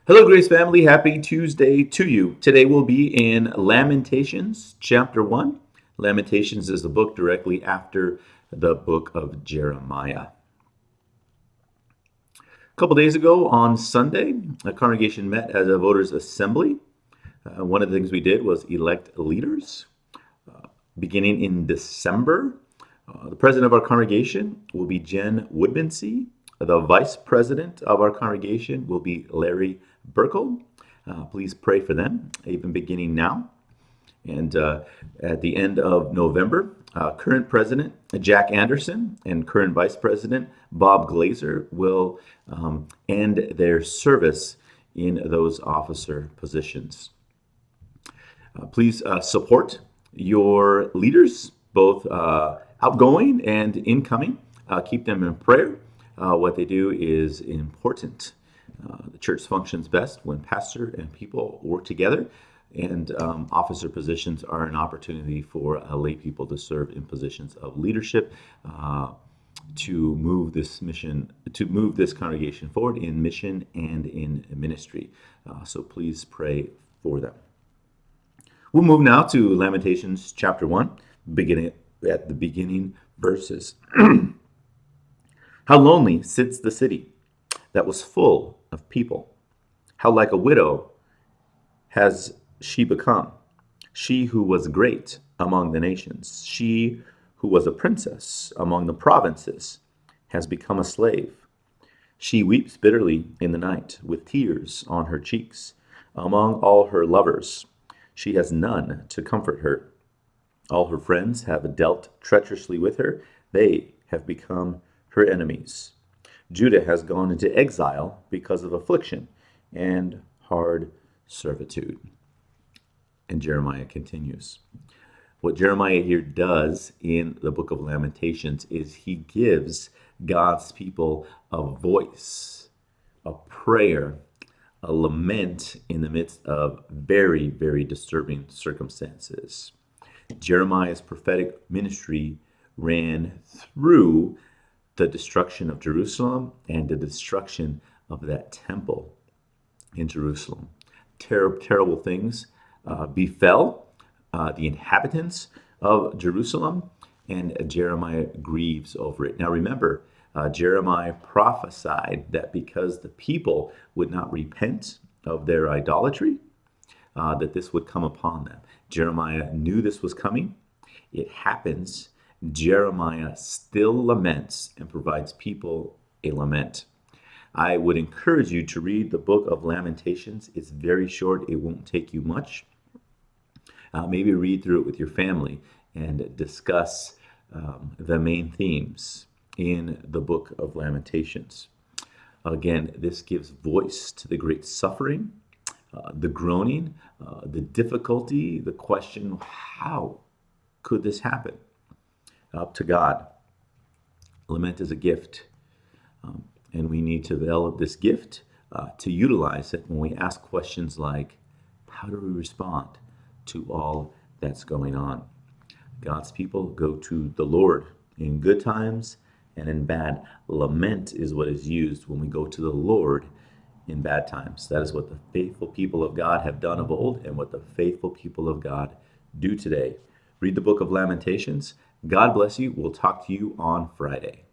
Hello, Grace family. Happy Tuesday to you. Today we'll be in Lamentations, chapter 1. Lamentations is the book directly after the book of Jeremiah. A couple days ago on Sunday, a congregation met as a voters' assembly. One of the things we did was elect leaders. Beginning in December, the president of our congregation will be Jen Woodmansee. The vice president of our congregation will be Larry Burkle. Please pray for them, even beginning now. And at the end of November, current president Jack Anderson and current vice president Bob Glazer will end their service in those officer positions. Please support your leaders, both outgoing and incoming. Keep them in prayer. What they do is important. The church functions best when pastor and people work together, and officer positions are an opportunity for lay people to serve in positions of leadership to move this congregation forward in mission and in ministry. So please pray for them. We'll move now to Lamentations chapter 1, beginning at the beginning verses. How lonely sits the city that was full of people. How like a widow has she become, she who was great among the nations, she who was a princess among the provinces, has become a slave. She weeps bitterly in the night, with tears on her cheeks. Among all her lovers, she has none to comfort her. All her friends have dealt treacherously with her. They have become her enemies. Judah has gone into exile because of affliction and hard servitude. And Jeremiah continues. What Jeremiah here does in the book of Lamentations is he gives God's people a voice, a prayer, a lament in the midst of very, very disturbing circumstances. Jeremiah's prophetic ministry ran through the destruction of Jerusalem and the destruction of that temple in Jerusalem. Terrible things befell the inhabitants of Jerusalem, and Jeremiah grieves over it. Now remember, Jeremiah prophesied that because the people would not repent of their idolatry, that this would come upon them. Jeremiah knew this was coming. It happens. Jeremiah still laments and provides people a lament. I would encourage you to read the book of Lamentations. It's very short. It won't take you much. Maybe read through it with your family and discuss the main themes in the book of Lamentations. Again, this gives voice to the great suffering, the groaning, the difficulty, the question, how could this happen? Up to God. Lament is a gift, and we need to develop this gift to utilize it when we ask questions like, how do we respond to all that's going on? God's people go to the Lord in good times and in bad. Lament is what is used when we go to the Lord in bad times. That is what the faithful people of God have done of old and what the faithful people of God do today. Read the book of Lamentations. God bless you. We'll talk to you on Friday.